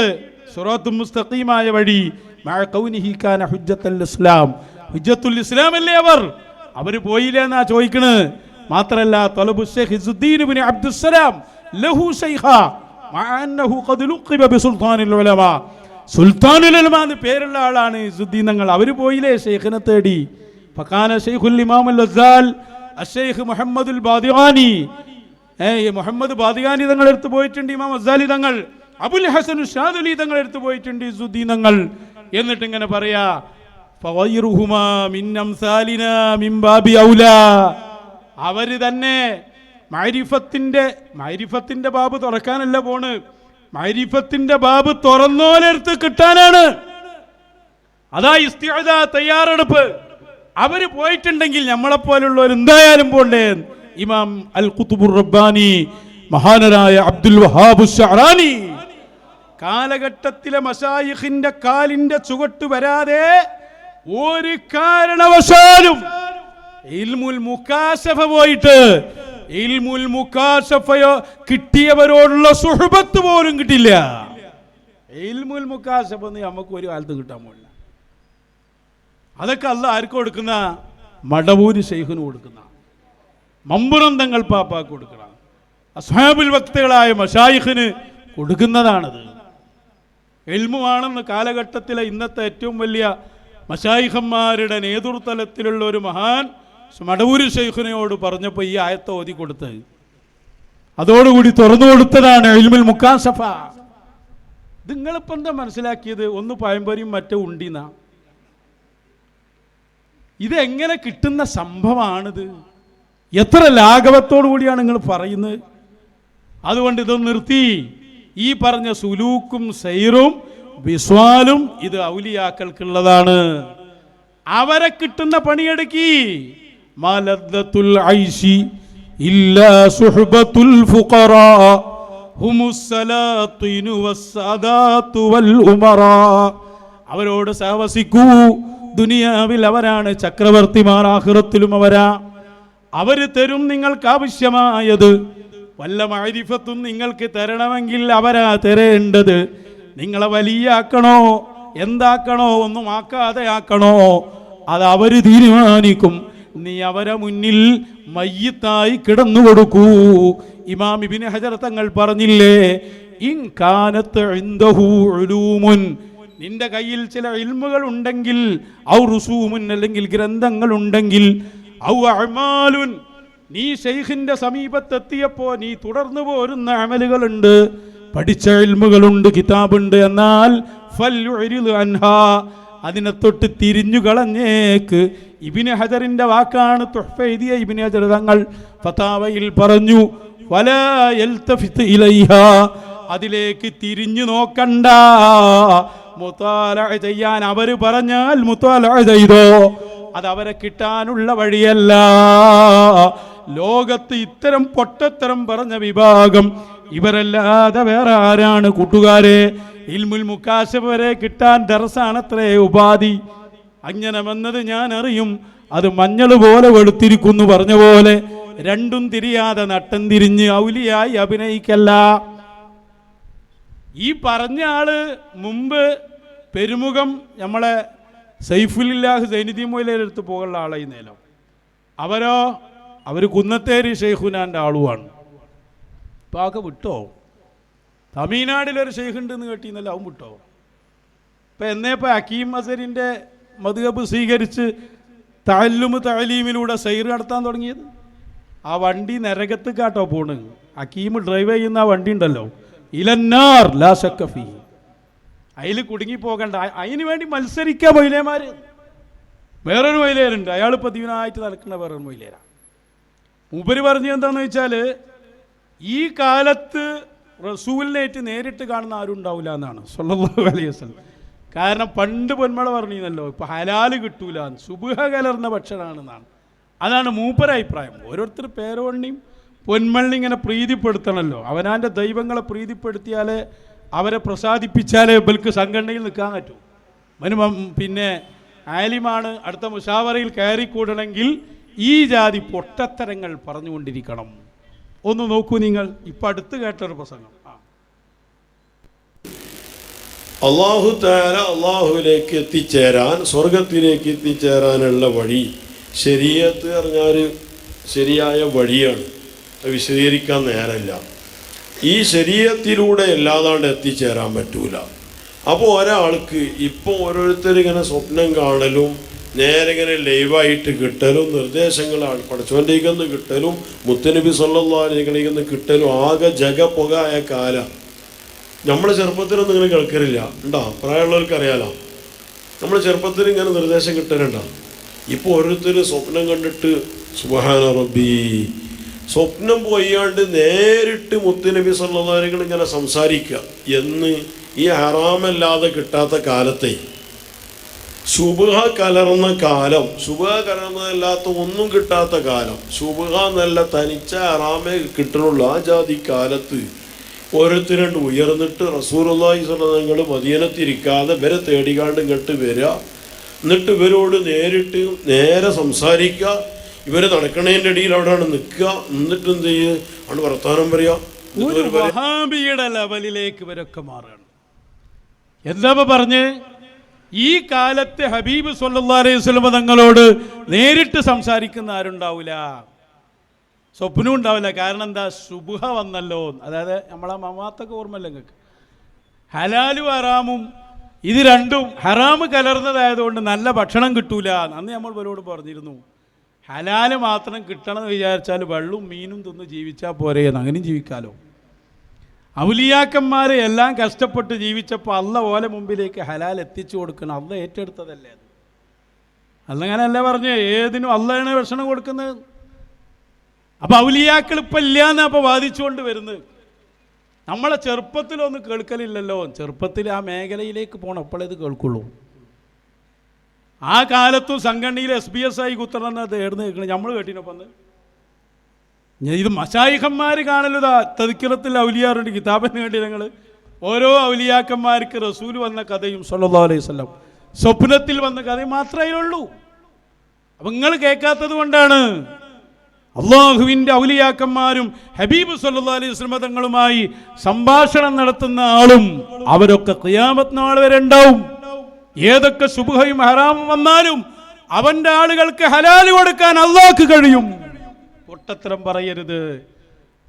[SPEAKER 1] സിറാത്തുൽ മുസ്തഖീമായ വഴി. മഅ ഖൗനിഹി കാന ഹുജ്ജത്തുൽ ഇസ്ലാം, ഹുജ്ജത്തുൽ ഇസ്ലാം അല്ലേ അവർ പോയില്ല എന്നാ ചോദിക്കണ്. മാത്രല്ല ത്വലബു ശൈഖ് ഇസ്സുദ്ദീൻ ഇബ്നു അബ്ദുസ്സലാം ലഹു ശൈഖ മഅ അന്നഹു ഖദ് ലുഖിബ ബിസുൽത്താനിൽ ഉലമ. സുൽത്താനുൽ ഉലമ എന്ന് പേരുള്ള ആളാണ് ഇസ്സുദ്ദീൻ തങ്ങൾ. അവർ പോയില്ലേ ശൈഖിനെ തേടി. ഫകാന ശൈഖുൽ ഇമാം അൽ വസാൽ അശൈഖ് മുഹമ്മദുൽ ബാദിഗാനി. മുഹമ്മദ് ബാദിഗാനി തങ്ങൾ എടുത്തു പോയിട്ടുണ്ട് ഇമാം വസാലി തങ്ങൾ. അബുൽ ഹസൻ ഷാദുലി തങ്ങൾ എടുത്തു പോയിട്ടുണ്ട് ഇസ്സുദ്ദീൻ തങ്ങൾ. എന്നിട്ട് ഇങ്ങനെ പറയാ, ഫഗൈറുഹുമാ മിൻ അംസാലിനാ മിൻ ബാബി ഔലാ. അവര് തന്നെ മഅരിഫത്തിന്റെ ബാബ് തുറക്കാനല്ല പോണ്, മഅരിഫത്തിന്റെ ബാബ് തുറന്നോലെടുത്ത് കിട്ടാനാണ്. അതാ ഇസ്തിഅദാ, തയ്യാറെടുപ്പ്. അവര് പോയിട്ടുണ്ടെങ്കിൽ നമ്മളെപ്പോലുള്ളവർ എന്തായാലും പോണ്ടേ. ഇമാം അൽ ഖുതുബുർ റബ്ബാനി മഹാനരായ അബ്ദുൽ വഹാബ് ശഅറാനി കാലഘട്ടത്തിലെ മശായിഖിന്റെ കാലിന്റെ ചുവട്ട് വരാതെ ഒരു കാരണവശാലും ഇൽമുൽ മുക്കാശഫ പോയിട്ട് ഇൽമുൽ മുക്കാശഫയോ കിട്ടിയവരോടുള്ള സുഹബത്ത് പോലും കിട്ടില്ല. ഇൽമുൽ മുക്കാശഫ നമുക്ക് ഒരു കാലത്ത് കിട്ടാൻ പോകില്ല. അതൊക്കെ അല്ലാഹ് ആർക്ക് കൊടുക്കുന്ന? മടവൂര് ശൈഖിന് കൊടുക്കുന്ന, മമ്പുറം തങ്ങൾ പാപ്പാക്ക് കൊടുക്കുന്ന, അസ്ഹാബുൽ വക്തകളായ മശായിഖിന് കൊടുക്കുന്നതാണത്. ഇൽമുവാണെന്ന് കാലഘട്ടത്തിലെ ഇന്നത്തെ ഏറ്റവും വലിയ മശായിഖന്മാരുടെ നേതൃത്വത്തിലുള്ള ഒരു മഹാൻ മടവൂര് ശൈഖിനോട് പറഞ്ഞപ്പോൾ ഈ ആയത്ത് ഓതി കൊടുത്ത് അതോടുകൂടി തുറന്നു കൊടുത്തതാണ് ഇൽമുൽ മുക്കാശഫ. നിങ്ങളിപ്പോൾ എന്താ മനസ്സിലാക്കിയത്? ഒന്ന് പഴംപൊരിയും മറ്റേ ഉണ്ടിന. ഇതെങ്ങനെ കിട്ടുന്ന സംഭവമാണിത്? എത്ര ലാഘവത്തോടു കൂടിയാണ് നിങ്ങൾ പറയുന്നത്? അതുകൊണ്ട് ഇതൊന്ന് നിർത്തി. ഈ പറഞ്ഞ സുലൂക്കും സൈറും വിസ്വാലും ഇത് ഔലിയാക്കൾക്കുള്ളതാണ്. അവരെ കിട്ടുന്ന പണിയെടുക്കി. മലദ്ദത്തുൽ ഐശി ഇല്ലാ സുഹ്ബത്തുൽ ഫുഖറാ ഹുമുസ്സലാത്തിനു വസ്സദാത്തു വൽ ഉമറാ. അവരോട് സഹവസിക്കൂ. ദുനിയാവിൽ അവരാണ് ചക്രവർത്തിമാർ, ആഖിറത്തിലും അവരാ. അവര് തരും നിങ്ങൾക്ക് ആവശ്യമായത്. വല്ല മഅരിഫത്തും നിങ്ങൾക്ക് തരണമെങ്കിൽ അവരാ തരേണ്ടത്. നിങ്ങളെ വലിയാക്കണോ എന്താക്കണോ ഒന്നും ആക്കാതെ ആക്കണോ അത് അവര് തീരുമാനിക്കും. നീ അവരെ മുന്നിൽ മയ്യിത്തായി കിടന്നു കൊടുക്കൂ. ഇമാം ഇബ്നു ഹജർ തങ്ങൾ പറഞ്ഞില്ലേ, ഇൻ കാനത്ത് ഇൻദഹു ഉലൂമുൻ, നിന്റെ കയ്യിൽ ചില ഇൽമുകൾ ഉണ്ടെങ്കിൽ, ഔ റുസൂമുൻ അല്ലെങ്കിൽ ഗ്രന്ഥങ്ങൾ ഉണ്ടെങ്കിൽ, ഔ അഅ്മാലുൻ നീ ശൈഖിന്റെ സമീപത്തെത്തിയപ്പോ നീ തുടർന്നു പോരുന്ന അമലുകളുണ്ട്, പഠിച്ച ഇൽമുകളുണ്ട്, കിതാബുണ്ട്. എന്നാൽ ഫൽയുരിദ് അൻഹാ, അതിനെ തൊട്ട് തിരിഞ്ഞു കളഞ്ഞേക്ക്. ഇബ്നു ഹജറിന്റെ വാക്കാണ്. തുഹ്ഫ എഴുതിയ ഇബ്നു ഹജർ തങ്ങൾ ഫതാവയിൽ പറഞ്ഞു, വലാ യൽതഫിത് ഇലൈഹാ, അതിലേക്ക് തിരിഞ്ഞു നോക്കണ്ട. മുതാലഅ ചെയ്യാൻ അവര് പറഞ്ഞാൽ മുതാലഅ ചെയ്തോ, അത് അവരെ കിട്ടാനുള്ള വഴിയല്ല. ലോകത്ത് ഇത്തരം പൊട്ടത്തരം പറഞ്ഞ വിഭാഗം ഇവരല്ലാതെ വേറെ ആരാണ് കൂട്ടുകാരെ? ഇൽമുൽ മുകാശഫ വരെ കിട്ടാൻ ദർസാണത്രേ ഉപാധി. അങ്ങനെ വന്നത് ഞാൻ അറിയും, അത് മഞ്ഞൾ പോലെ വെളുത്തിരിക്കുന്നു പറഞ്ഞ പോലെ രണ്ടും തിരിയാതെ നട്ടം തിരിഞ്ഞ് ഔലിയായി അഭിനയിക്കല്ല. ഈ പറഞ്ഞ ആള് മുമ്പ് പെരുമുഖം നമ്മളെ സൈഫുലില്ലാഹ് സൈനുദ്ദീൻ മൗലവിയുടെ അടുത്ത് പോകുന്ന ആളായി നേരം. അവർ കുന്നത്തേരി ഷെയ്ഖുനാൻ്റെ ആളുമാണ്. ഇപ്പം ആകെ വിട്ടോ? തമിഴ്നാട്ടിലൊരു ഷെയ്ഖ് ഉണ്ടെന്ന് കേട്ടിന്നല്ല, അവൻ വിട്ടോ? ഇപ്പം എന്നേപ്പോൾ ഹക്കീം അസരിൻ്റെ മദ്ഹബ് സ്വീകരിച്ച് തഅല്ലുമ് തഅലീമിലൂടെ സൈർ നടത്താൻ തുടങ്ങിയത്? ആ വണ്ടി നരകത്ത് കാട്ടോ പോണ്. ഹക്കീം ഡ്രൈവ് ചെയ്യുന്ന ആ വണ്ടി ഉണ്ടല്ലോ, ഇലന്നാർ ലാ ശക്ക ഫീ, അതിൽ കുടുങ്ങിപ്പോകണ്ട. അതിന് വേണ്ടി മത്സരിക്കുക മൊയിലേമാർ. വേറൊരു മൊയിലേരുണ്ട്, അയാൾ പതിവിനായിട്ട് നടക്കുന്ന വേറൊരു മൊയിലേരാണ്. മൂപ്പര് പറഞ്ഞത് എന്താണെന്ന് വെച്ചാൽ, ഈ കാലത്ത് റസൂലിനേറ്റ് നേരിട്ട് കാണുന്ന ആരും ഉണ്ടാവില്ല എന്നാണ് സ്വല്ലല്ലാഹു അലൈഹി വസല്ലം. കാരണം പണ്ട് പൊന്മള പറഞ്ഞല്ലോ, ഇപ്പം ഹലാല് കിട്ടൂല, സുബ്ഹ കലർന്ന ഭക്ഷണമാണെന്നാണ്. അതാണ് മൂപ്പര അഭിപ്രായം. ഓരോരുത്തർ പേരോണ്ണിയും പൊന്മള്ളി ഇങ്ങനെ പ്രീതിപ്പെടുത്തണമല്ലോ. അവനാൻ്റെ ദൈവങ്ങളെ പ്രീതിപ്പെടുത്തിയാലേ, അവരെ പ്രസാദിപ്പിച്ചാലേ ഇവർക്ക് സംഘടനയിൽ നിൽക്കാൻ പറ്റൂ. പിന്നെ ആലിമാണ് അടുത്ത മുഷാവറയിൽ കയറിക്കൂടണമെങ്കിൽ ഈ ജാതി പൊട്ടത്തരങ്ങൾ പറഞ്ഞുകൊണ്ടിരിക്കണം. ഒന്ന് നോക്കൂ നിങ്ങൾ, ഇപ്പം അടുത്ത് കേട്ടൊരു പ്രസംഗം.
[SPEAKER 3] അള്ളാഹു തആല അള്ളാഹുവിലേക്ക് എത്തിച്ചേരാൻ, സ്വർഗത്തിലേക്ക് എത്തിച്ചേരാനുള്ള വഴി ശരീഅത്ത് പറഞ്ഞാൽ ശരിയായ വഴിയാണ്. അത് വിശദീകരിക്കാൻ നേരമില്ല. ഈ ശരീഅത്തിലൂടെ അല്ലാതാണ്ട് എത്തിച്ചേരാൻ പറ്റൂല. അപ്പോൾ ഒരാൾക്ക് ഇപ്പോൾ ഓരോരുത്തർ ഇങ്ങനെ സ്വപ്നം കാണലും നേരെ ഇങ്ങനെ ലൈവായിട്ട് കിട്ടലും നിർദ്ദേശങ്ങൾ പടച്ചോൻ്റെന്ന് കിട്ടലും മുത്തനബി സല്ലല്ലാഹു അലൈഹി വസല്ലം കിട്ടലും ആകെ ജഗപൊകായ കാലം. നമ്മളെ ചെറുപ്പത്തിലൊന്നും ഇങ്ങനെ കേൾക്കലില്ല ഉണ്ടോ? പ്രായമുള്ളവർക്ക് അറിയാലോ. നമ്മൾ ചെറുപ്പത്തിൽ ഇങ്ങനെ നിർദ്ദേശം കിട്ടലുണ്ടോ? ഇപ്പോൾ ഓരോരുത്തർ സ്വപ്നം കണ്ടിട്ട് സുബ്ഹാന റബ്ബി, സ്വപ്നം പോയാണ്ട് നേരിട്ട് മുത്തുനബി സല്ലല്ലാഹു അലൈഹി വസല്ലം ഇങ്ങനെ സംസാരിക്കുക എന്ന് ഈ ഹറാമല്ലാതെ കിട്ടാത്ത കാലത്തെ, സുബ്ഹ കലർന്ന കാലം, സുബ്ഹ കലർന്നതല്ലാത്ത ഒന്നും കിട്ടാത്ത കാലം, സുബ്ഹ നല്ല തനിച്ച ഹറാമേ കിട്ടുന്നുള്ളൂ. ആ ജാതി കാലത്ത് ഓരോരുത്തരുണ്ട് ഉയർന്നിട്ട് റസൂലുള്ളാഹി സ്വല്ലല്ലാഹു അലൈഹി വസല്ലം മദീനത്തിരിക്കാതെ ഇവരെ തേടിക്കാണ്ട് ഇങ്ങോട്ട് വരിക, എന്നിട്ട് ഇവരോട് നേരെ സംസാരിക്കുക. ഇവർ നടക്കണതിൻ്റെ ഇടയിൽ അവിടെയാണ് നിൽക്കുക. എന്നിട്ട് എന്ത് ചെയ്യുക? അവിടെ വർത്താനം പറയുക.
[SPEAKER 1] ഒരു വഹാബിയുടെ ലെവലിലേക്ക് ഇവരൊക്കെ മാറുകയാണ്. എന്താ പറഞ്ഞ്? ഈ കാലത്ത് ഹബീബ് സല്ലല്ലാഹു അലൈഹി വസല്ലം തങ്ങളോട് നേരിട്ട് സംസാരിക്കുന്ന ആരുണ്ടാവില്ല, സ്വപ്നം ഉണ്ടാവില്ല. കാരണം എന്താ? സുബ്ഹ വന്നല്ലോ. അതായത് നമ്മളെ മമാത്തൊക്കെ ഓർമ്മല്ല നിങ്ങൾക്ക്? ഹലാലും ഹറാമും ഇത് രണ്ടും ഹറാമ് കലർന്നതായതുകൊണ്ട് നല്ല ഭക്ഷണം കിട്ടൂല. അന്ന് നമ്മൾ ഇവരോട് പറഞ്ഞിരുന്നു, ഹലാല് മാത്രം കിട്ടണമെന്ന് വിചാരിച്ചാൽ വെള്ളവും മീനും തിന്ന് ജീവിച്ചാൽ പോരെ, അങ്ങനെയും ജീവിക്കാലോ. ഔലിയാക്കന്മാർ എല്ലാം കഷ്ടപ്പെട്ട് ജീവിച്ചപ്പോൾ അള്ള ഓലെ മുമ്പിലേക്ക് ഹലാൽ എത്തിച്ചു കൊടുക്കണം. അള്ള ഏറ്റെടുത്തതല്ലേ അത്? അല്ലങ്ങനല്ല പറഞ്ഞ് ഏതിനും അള്ളയാണ് ഭക്ഷണം കൊടുക്കുന്നത്. അപ്പം ഔലിയാക്കൾ ഇപ്പം ഇല്ലയെന്നാണ് അപ്പോൾ വാദിച്ചുകൊണ്ട് വരുന്നത്. നമ്മളെ ചെറുപ്പത്തിലൊന്നും കേൾക്കലില്ലല്ലോ. ചെറുപ്പത്തിൽ ആ മേഖലയിലേക്ക് പോകണം, അപ്പോഴേ ഇത് കേൾക്കുള്ളൂ. ആ കാലത്തും സംഘടനയിൽ SBS ആയി കുത്തണമെന്നത് ഏർന്ന് കേൾക്കണം. നമ്മൾ കേട്ടിനൊപ്പം ഇത് മശായിഖന്മാർ കാണലുതാ. തദ്കിറത്തുൽ ഔലിയാറുണ്ട് കിതാബിന് വേണ്ടി ഞങ്ങൾ ഓരോ ഔലിയാക്കന്മാർക്ക് റസൂൽ വന്ന കഥയും സല്ലല്ലാഹു അലൈഹി വസല്ലം സ്വപ്നത്തിൽ വന്ന കഥയും മാത്രമേ ഉള്ളൂ. അപ്പം നിങ്ങൾ കേൾക്കാത്തത് കൊണ്ടാണ്. അള്ളാഹുവിൻ്റെ ഔലിയാക്കന്മാരും ഹബീബ് സല്ലല്ലാഹു അലൈഹി വസല്ലം തങ്ങളുമായി സംഭാഷണം നടത്തുന്ന ആളും അവരൊക്കെ ഖിയാമത്ത് നാൾ വരെ ഉണ്ടാവും. ഏതൊക്കെ സുബ്ഹയും ഹറാമും വന്നാലും അവൻ്റെ ആളുകൾക്ക് ഹലാല് കൊടുക്കാൻ അള്ളാഹ്ക്ക് കഴിയും. പൊട്ടത്തരം പറയരുത്.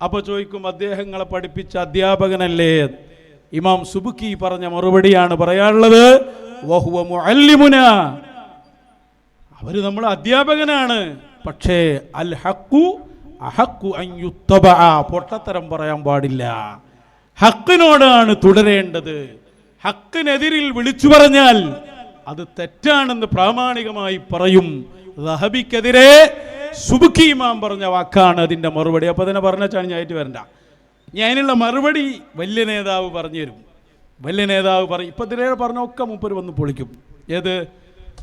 [SPEAKER 1] അപ്പോൾ ചോദിക്കും, അദ്ദേഹങ്ങളെ പഠിപ്പിച്ച അധ്യാപകനല്ലേ? ഇമാം സുബുക്കി പറഞ്ഞ മറുപടിയാണ് പറയാനുള്ളത്. വഹുവ മുഅല്ലിമുനാ, അവർ നമ്മളെ അധ്യാപകനാണ്. പക്ഷേ അൽ ഹഖു അഹഖു അൻ യുത്തബഅ, പൊട്ടത്തരം പറയാൻ പാടില്ല. ഹക്കിനോടാണ് തുടരേണ്ടത്. ഹക്കിനെതിരിൽ വിളിച്ചു പറഞ്ഞാൽ അത് തെറ്റാണെന്ന് പ്രാമാണികമായി പറയും. റഹബിക്കെതിരെ സുബുക്കി ഇമാം പറഞ്ഞ വാക്കാണ് അതിൻ്റെ മറുപടി. അപ്പോൾ അതിനെ പറഞ്ഞാൽ ഞാനായിട്ട് വരണ്ട. ഞാനുള്ള മറുപടി വലിയ നേതാവ് പറഞ്ഞു തരും. വലിയ നേതാവ് പറയും. ഇപ്പം ഇതിലേ പറഞ്ഞൊക്കെ മൂപ്പർ വന്ന് പൊളിക്കും. ഏത്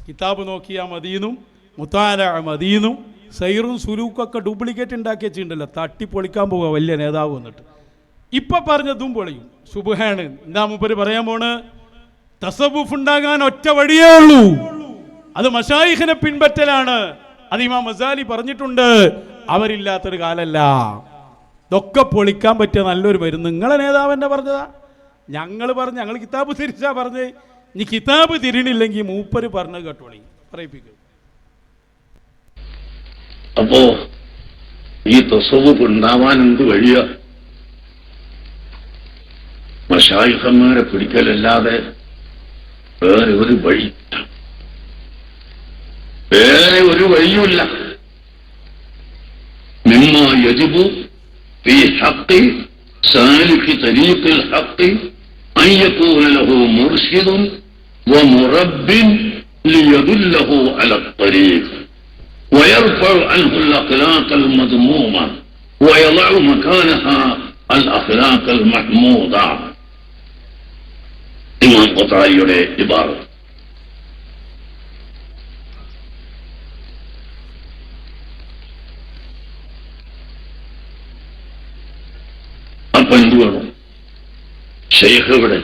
[SPEAKER 1] കിതാബ് നോക്കിയാൽ മദീനും മുത്താല മദീനും സൈറും സുലൂക്കൊക്കെ ഡ്യൂപ്ലിക്കേറ്റ് ഉണ്ടാക്കി വെച്ചിട്ടുണ്ടല്ലോ, തട്ടി പൊളിക്കാൻ പോവുക വലിയ നേതാവ് വന്നിട്ട്. ഇപ്പം പറഞ്ഞതും പൊളിയും. സുബ്ഹാണ്. എന്താ മൂപ്പര് പറയാൻ പോണ്? തസവുഫ് ഉണ്ടാകാൻ ഒറ്റ വഴിയേ ഉള്ളൂ, അത് മശായിഖിനെ പിൻപറ്റലാണ്. അത് ഇമാം മസാലി പറഞ്ഞിട്ടുണ്ട്. അവരില്ലാത്തൊരു കാലല്ല. ഇതൊക്കെ പൊളിക്കാൻ പറ്റിയ നല്ലൊരു മരുന്ന് നിങ്ങളെ നേതാവെന്നെ പറഞ്ഞതാ. ഞങ്ങൾ കിതാബ് തിരിച്ചാ പറഞ്ഞേ. ഇനി കിതാബ് തിരിണില്ലെങ്കിൽ മൂപ്പര് പറഞ്ഞത് കേട്ടോളി, പറയിപ്പിക്കും.
[SPEAKER 4] അപ്പോ ഈ തസവുഫ് ഉണ്ടാവാൻ എന്ത് വഴിയാ? മശായിഖന്മാരെ പിടിക്കലല്ലാതെ വേറെ ഒരു വഴി, വേറെ ഒരു വഴിയുമില്ല. മിമ്മാ യജിബു ഫീ ഹഖ്ഖി സാലിഖി തരീഖിൽ ഹഖ്ഖി അൻ യകൂന ലഹു മുർശിദുൻ വമുറബ്ബിൻ ലിയദുല്ലഹു അല ത്വരീഖ് ويرفع عنه الأخلاق المذمومة ويضع مكانها الأخلاق المحمودة. ഇമാം ഖത്തായിയുടെ ഇബാറത്ത്. അപ്പൊ എന്ത് വേണം? ഷെയ്ഖ് എവിടെ?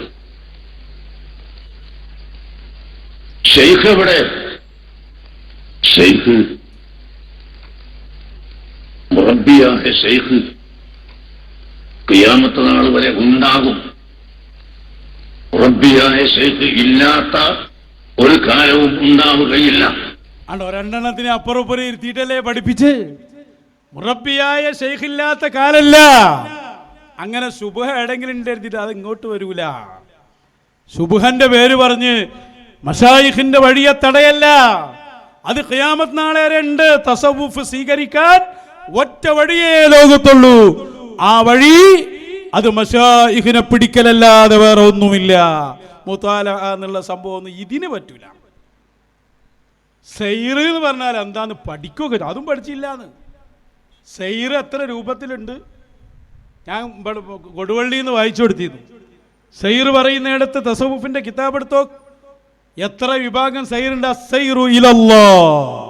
[SPEAKER 4] ഷെയ്ഖ് എവിടെ? ഷെയ്ഖ് മുറബ്ബിയായ ഷെയ്ഖ് ഖിയാമത്ത് നാൾ വരെ ഉണ്ടാകും. മുറബ്ബിയായ ഷെയ്ഖ് ഇല്ലാത്ത ഒരു കാലവും ഉണ്ടാവുകയില്ല.
[SPEAKER 1] ആണോ? രണ്ടെണ്ണത്തിന് അപ്പുറപ്പുറം ഇരുത്തിയിട്ടല്ലേ പഠിപ്പിച്ച്? മുറബ്ബിയായ ഷെയ്ഖ് ഇല്ലാത്ത കാലല്ല. അങ്ങനെ സുബ്ഹ എടെങ്കിലും എഴുതിയിട്ട് അത് ഇങ്ങോട്ട് വരൂല. സുബ്ഹന്റെ പേര് പറഞ്ഞ് മശായിഖിന്റെ വഴിയെ തടയല്ല. അത് ഖിയാമത്ത് നാളെ വരെ ഉണ്ട്. തസവുഫ് സ്വീകരിക്കാൻ ഒറ്റ വഴിയേ ലോകത്തുള്ളൂ. ആ വഴി അത് മശായിഖിനെ പിടിക്കലല്ലാതെ വേറെ ഒന്നുമില്ല. മുതാല എന്നുള്ള സംഭവം ഒന്നും ഇതിന് പറ്റൂല. സൈറ് എന്ന് പറഞ്ഞാൽ എന്താന്ന് പഠിക്കുക, അതും പഠിച്ചില്ലാന്ന്. സൈറ് എത്ര രൂപത്തിലുണ്ട്? ഞാൻ കൊടുവള്ളിയിൽ നിന്ന് വായിച്ചു കൊടുത്തിരുന്നു. സൈറ് പറയുന്നിടത്ത് തസവുഫിന്റെ കിതാബ് എടുത്തോ, എത്ര വിഭാഗം സൈറുണ്ട്? അസ്സൈറു ഇലല്ലാഹ്,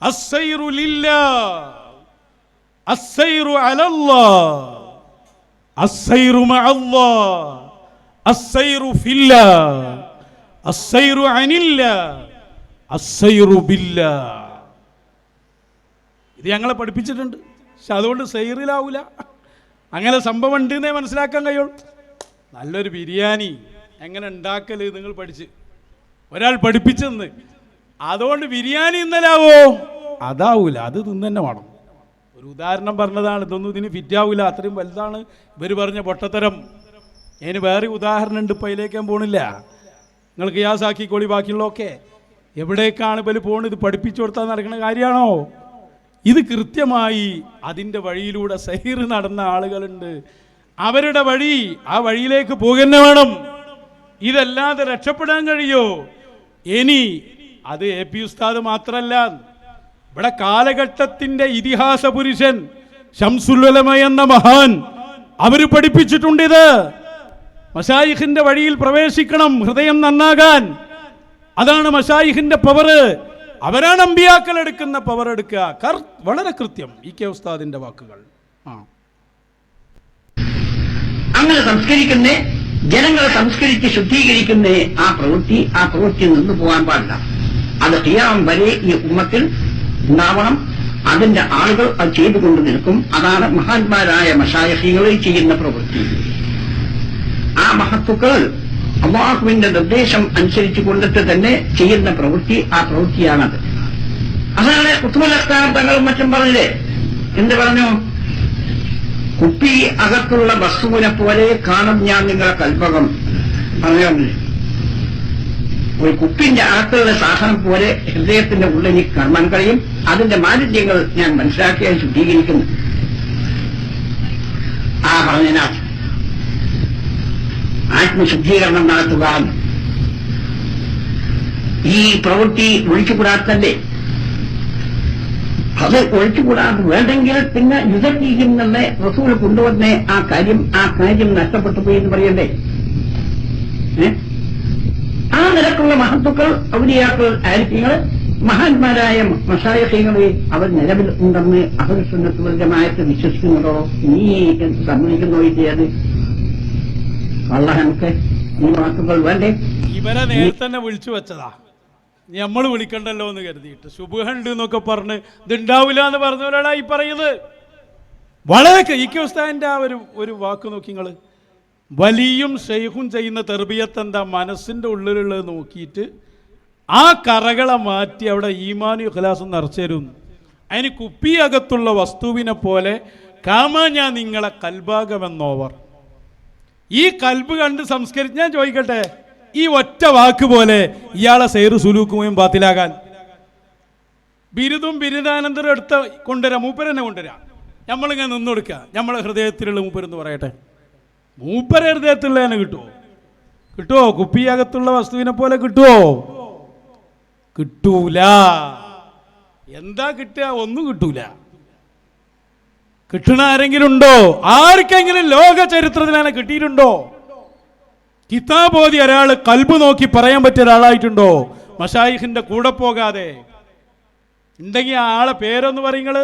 [SPEAKER 1] അസ്സൈറു ലില്ലാഹ്, അസ്സൈറു അലല്ലാഹ്, അസ്സൈറു മഅല്ലാഹ്, അസ്സൈറു ഫില്ലാഹ്, അസ്സൈറു അനില്ലാഹ്, അസ്സൈറു ബില്ലാഹ്. ഇത് ഞങ്ങളെ പഠിപ്പിച്ചിട്ടുണ്ട്. പക്ഷെ അതുകൊണ്ട് സൈറിലാവൂല. അങ്ങനെ സംഭവം ഉണ്ട് എന്നേ മനസ്സിലാക്കാൻ കഴിയുള്ളൂ. നല്ലൊരു ബിരിയാണി എങ്ങനെ ഉണ്ടാക്കല് നിങ്ങൾ പഠിച്ച് ഒരാൾ പഠിപ്പിച്ചെന്ന്, അതുകൊണ്ട് ബിരിയാണി ഇന്നലാവോ? അതാവൂല. അത് തിന്നെ വേണം. ഒരു ഉദാഹരണം പറഞ്ഞതാണ്. ഇതൊന്നും ഇതിന് ഫിറ്റാവൂല, അത്രയും വലുതാണ് ഇവർ പറഞ്ഞ പൊട്ടത്തരം. അതിന് വേറെ ഉദാഹരണം ഉണ്ട്, ഇപ്പം അതിലേക്ക് ഞാൻ പോണില്ല. നിങ്ങൾ ഖിയാസാക്കിക്കോളി. ബാക്കിയുള്ളതൊക്കെ എവിടേക്കാണ് ഇവർ പോകുന്നത്? ഇത് പഠിപ്പിച്ചു കൊടുത്താൽ നടക്കുന്ന കാര്യമാണോ? ഇത് കൃത്യമായി അതിൻ്റെ വഴിയിലൂടെ സൈർ നടന്ന ആളുകളുണ്ട്. അവരുടെ വഴി, ആ വഴിയിലേക്ക് പോകുന്ന വേണം. ഇതല്ലാതെ രക്ഷപ്പെടാൻ കഴിയോ? ഇനി അത് എ പി ഉസ്താദ് മാത്രമല്ല, ഇവിടെ കാലഘട്ടത്തിന്റെ ഇതിഹാസ പുരുഷൻ ശംസുൽ ഉലമ എന്ന മഹാൻ അവർ പഠിപ്പിച്ചിട്ടുണ്ട്. ഇത് മശായിഖിന്റെ വഴിയിൽ പ്രവേശിക്കണം, ഹൃദയം നന്നാകാൻ. അതാണ് മശായിഖിന്റെ പവർ. അവരാണ് അമ്പിയാക്കൾ എടുക്കുന്ന പവർ എടുക്കുക. വളരെ കൃത്യം ഇ കെ ഉസ്താദിന്റെ വാക്കുകൾ.
[SPEAKER 5] അങ്ങനെ സംസ്കരിക്കുന്നേ, ജനങ്ങളെ സംസ്കരിച്ച് ശുദ്ധീകരിക്കുന്നേ ആ പ്രവൃത്തി നിന്നു പോകാൻ പാടില്ല. അത് ഖിയാം വരെ ഈ ഉമ്മത്തിൽ ഉണ്ടാവണം. അതിന്റെ ആളുകൾ അത് ചെയ്തുകൊണ്ട് നിൽക്കും. അതാണ് മഹാന്മാരായ മശായിഖുകൾ ചെയ്യുന്ന പ്രവൃത്തി. ആ മഹത്തുക്കൾ അല്ലാഹുവിന്റെ നിർദ്ദേശം അനുസരിച്ച് കൊണ്ടിട്ട് തന്നെ ചെയ്യുന്ന പ്രവൃത്തി ആ പ്രവൃത്തിയാണത്. അതാണ് ഖുത്ബുൽ അഖ്താർ തങ്ങളും മറ്റും പറഞ്ഞില്ലേ? എന്ത് പറഞ്ഞു? കുപ്പി അകത്തുള്ള വസ്തുവിനെ പോലെ കാണും ഞാൻ നിങ്ങളെ കൽപ്പകം പറഞ്ഞില്ലേ? ഒരു കുപ്പിന്റെ അകത്തുള്ള സാധനം പോലെ ഹൃദയത്തിന്റെ ഉള്ളിൽ കാണാൻ കഴിയും. അതിന്റെ മാലിന്യങ്ങൾ ഞാൻ മനസ്സിലാക്കിയാൽ ശുദ്ധീകരിക്കുന്നു. ആ പറഞ്ഞതിനാൽ ആത്മശുദ്ധീകരണം നടത്തുക. ഈ പ്രവൃത്തി ഒഴിച്ചുകൂടാത്തല്ലേ? അത് ഒഴിച്ചുകൂടാതെ വേണ്ടെങ്കിൽ പിന്നെ യുദ്ധീകരിക്കുന്ന റസൂൽ കൊണ്ടുവന്ന ആ കാര്യം നഷ്ടപ്പെട്ടു പോയി എന്ന് പറയണ്ടേ? ആ നിലക്കുള്ള മഹത്തുക്കൾ, ഔലിയാക്കൾ, ആരിഫ്യങ്ങൾ മഹാന്മാരായ മശായിഖുകളെ അവർ നിലവിൽ ഉണ്ടെന്ന് അഹ്ലുസ് സുന്നത്ത് വൽ ജമാഅത്ത് വിശ്വസിക്കുന്നുണ്ടോ? നീ സമ്മതിക്കുന്നോ? ഇത് അള്ളാഹ് ഈ വാക്കുകൾ വേണ്ടേ?
[SPEAKER 1] ഇവരെ നേരത്തെ തന്നെ വിളിച്ചു വെച്ചതാ, നമ്മൾ വിളിക്കണ്ടല്ലോ എന്ന് കരുതിയിട്ട്. ശുഭഹണ്ട് എന്നൊക്കെ പറഞ്ഞ് ഇതുണ്ടാവില്ല എന്ന് പറഞ്ഞവരാടാ ഈ പറയുന്നത്. വളരെ ഇക്കോസ്താൻ്റെ ആ ഒരു വാക്ക് നോക്കി നിങ്ങൾ. വലിയും ഷെയ്ഖും ചെയ്യുന്ന തെർബിയത്ത് എന്താ? മനസ്സിൻ്റെ ഉള്ളിലുള്ളത് നോക്കിയിട്ട് ആ കറകളെ മാറ്റി അവിടെ ഈമാനും ഇഖ്ലാസും നിറച്ചേരും. അതിന് കുപ്പിയകത്തുള്ള വസ്തുവിനെ പോലെ കാമാ ഞാൻ നിങ്ങളെ കൽഭാഗമെന്നോവർ. ഈ കൽബ് കണ്ട് സംസ്കരിച്ച് ഞാൻ ചോദിക്കട്ടെ, ഈ ഒറ്റ വാക്ക് പോലെ ഇയാളെ സൈറ് സുലൂക്കുമയും ബാത്തിലാകാൻ ബിരുദും ബിരുദാനന്തരം എടുത്ത് കൊണ്ടുവരാം, മൂപ്പരെന്നെ കൊണ്ടുവരാം. നമ്മളിങ്ങനെ നിന്ന് കൊടുക്കുക, നമ്മളെ ഹൃദയത്തിലുള്ള മൂപ്പരെന്ന് പറയട്ടെ. മൂപ്പര ഹൃദയത്തിലുള്ളതിനെ കിട്ടുമോ? കിട്ടുമോ? കുപ്പിയകത്തുള്ള വസ്തുവിനെ പോലെ കിട്ടുമോ? കിട്ടൂല. എന്താ കിട്ടുക? ഒന്നും കിട്ടൂല. കിട്ടണ ആരെങ്കിലും ഉണ്ടോ? ആർക്കെങ്കിലും ലോക ചരിത്രത്തിലാണ് കിട്ടിയിട്ടുണ്ടോ? കിതാബോധി ഒരാൾ കൽബ് നോക്കി പറയാൻ പറ്റിയ ഒരാളായിട്ടുണ്ടോ? മശായിഖിന്റെ കൂടെ പോകാതെ ഉണ്ടെങ്കിൽ ആളെ പേരൊന്ന് പറയുന്നത്.